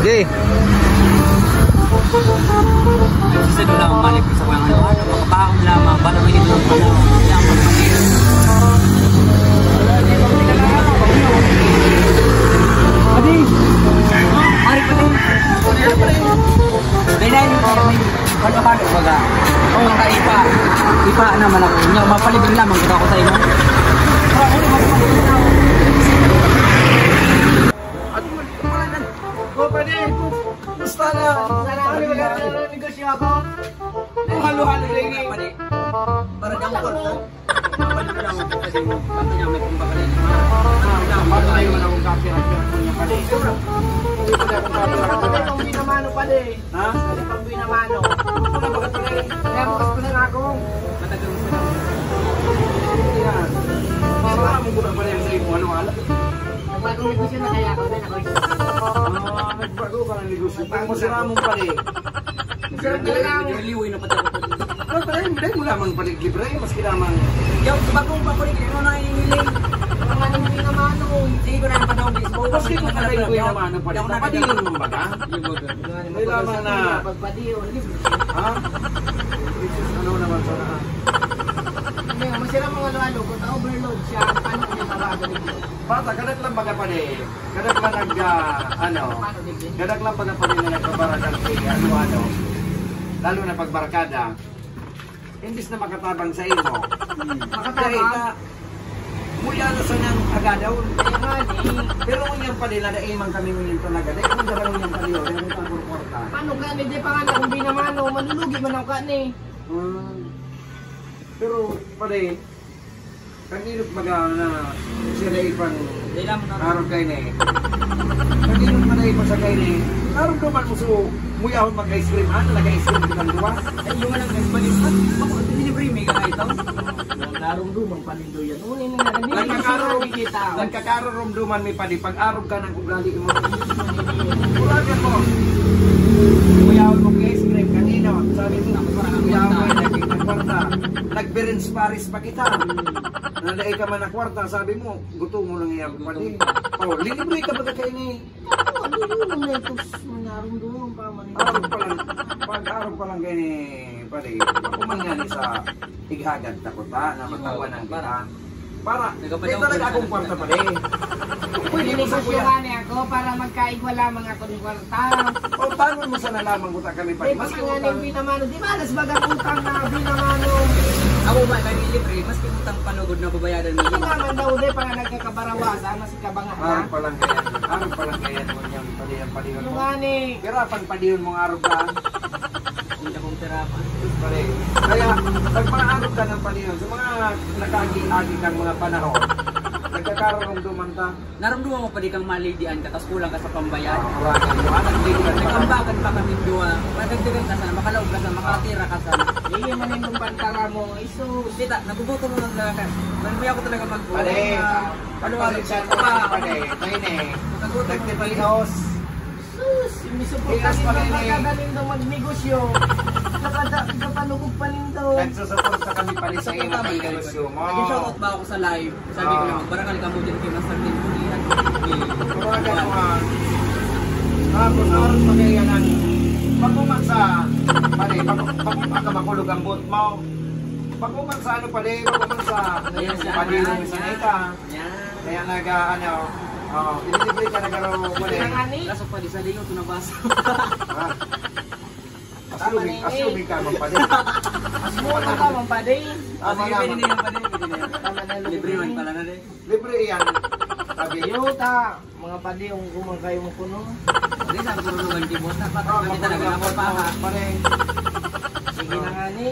Sige. Kasi doon lang balik sa mga ano, makapahong lamang, bala may ito pa lang. Kaya magpapagil. Adi! Mari pa rin. May ano-ano baga. O, ipa. Ipa naman ako. Mapalibig lamang kita ako sa inyo. Basta na. Ano yung negosyo ako? Halo-halo rin eh. Para dyan ko. Mapalibig lang ako kasi basta niya may kumbaga rin. Paano na yun akong kapira-pira ko niya pala? Hindi ko na akong kapira-pira. Kasi pang binamano pala eh. Ha? Kasi pang binamano. Ano ba ka pala eh? Kaya bukas ko na nga ako. Matagal mo sa Yan. Para mo buka pala yung sa imo halo-halo. Nagbagong negosyo na kaya ako na ako. Nagbago ka ng negosyo. Pang masira mong pala eh. Masira talaga ako. liway na pati ako. Pero pala hindi mo lamang palig-libre. Maski lamang. Yung bagong pakulik, ano na hinihiling? Ang ano yung binamano. Sige ko na yung panahon baseball. Maski kung pala yung naman ang pala. Napadilon mo ba ka? May lamang na. Pagpadiyo. Ha? Ano naman sana ha? Hindi, masira mga lalo. Kung overload siya, paano niya tawagan ito? Bata, kanak lang baga pa eh. Kanak lang Paano din? kanak lang baga pa na nagbabarakal kay ano. Lalo na pagbarakada. Imbis na makatabang sa imo. Makatabang? Mula na sa nang agadaw. Kaya nga eh. Pero kung yan pala, nadaimang kami ngunyan talaga. Dahil kung darang yan pala yun, yan ang pagporta. Paano gani? Di pa nga kung binamano. Malulugi man ako ni. Pero pala kanilot baga na siya na ipang araw kayo na eh. Kanilot pa na ipang sa kayo na eh. Araw naman mo so, muyahon mag-ice cream. Ano nag-ice cream kitang luwa? Ay, yung anak ng balik. Ako, delivery may ka ito. Larong dumang panindo yan. Unin na nga. Nagkakaroromduman may padi. Pag-araw ka ng ugali mo. Ulagan mo. Muyahon mo mag-ice cream kanina. Sabi mo, muyahon mo ng kwarta. Nag-berens Paris pa kita. Nalay ka man na kwarta, sabi mo, gusto mo lang iyan pa din. O, lilibre ka ba kayo ni? Ano yun ang netos? Larong dumang pa man. Araw pa lang, pag-araw pa lang kayo ni pare, kuman nga ni sa ighagad takuta na matawan ng kita. Para, may talaga akong kwarta pa rin. Pwede mo sa kuya. Negosyo ako para magkaigwa lamang ako ng kwarta. O, paano mo sa nalaman ko kami pa Di rin? ba Maski nga utang. ng binamano? Di ba alas bagang utang na binamano? Ako ba, kami libre, maski utang panugod na babayaran mo. Ito naman daw di para nagkakabarawasan mas kabangan na. Araw pa lang kaya. Araw pa lang kaya naman yung palihan Ano mo. nga ni? Pirapan palihan mong araw ka. Hindi akong tirapan. Pare. Kaya, pag mga araw ka ng palihan, sa mga nakagi-agi kang mga panahon, nagkakaroon dumanta. Naramdaman mo pa di kang malidian ka, tapos kulang ka sa pambayad. Kuragan mo. Nagkambakan pa kami duwa. Madagdagan ka sana, makalaog ka sana, makatira ka sana. Hindi man yung bantara mo. Iso. Tita, nagugutom mo lang talaga. May ako talaga mag-buo. Pare. Ano Pare, siya pare, pa? pare. Tayo na eh. Nagugutom mo lang. Nagtipalihaos. Sus, misuportahin mo magkagaling daw magnegosyo. Nakapanugog pa rin daw. Nagsusuporta kami pali sa iyo ng negosyo mo. Nag-shoutout ba ako sa live? Sabi ko lang, barakal ka mo din kay Master Din Pulihan. Kuragan mo ha. Tapos, araw pa kaya ng pag-umat sa, pare, pag-umat ka makulog ang boot mo. Pag-umat sa ano pare, pag-umat sa pag-iwan sa neta. Kaya ililibre ka nagaro pare. Kaso pa di sa lingaw, ito nabasa. Assuming ka man pare. Buwan na ka mong paday. Tama Sige, pwede naman. na yan, pwede na yan. Libre man pala na rin. Libre yan. Sabi niyo. Yuta, mga paday yung gumagay mo kuno. Hindi, sabi ko rin kay boss na, kami talaga na Pare. Sige na nga ni.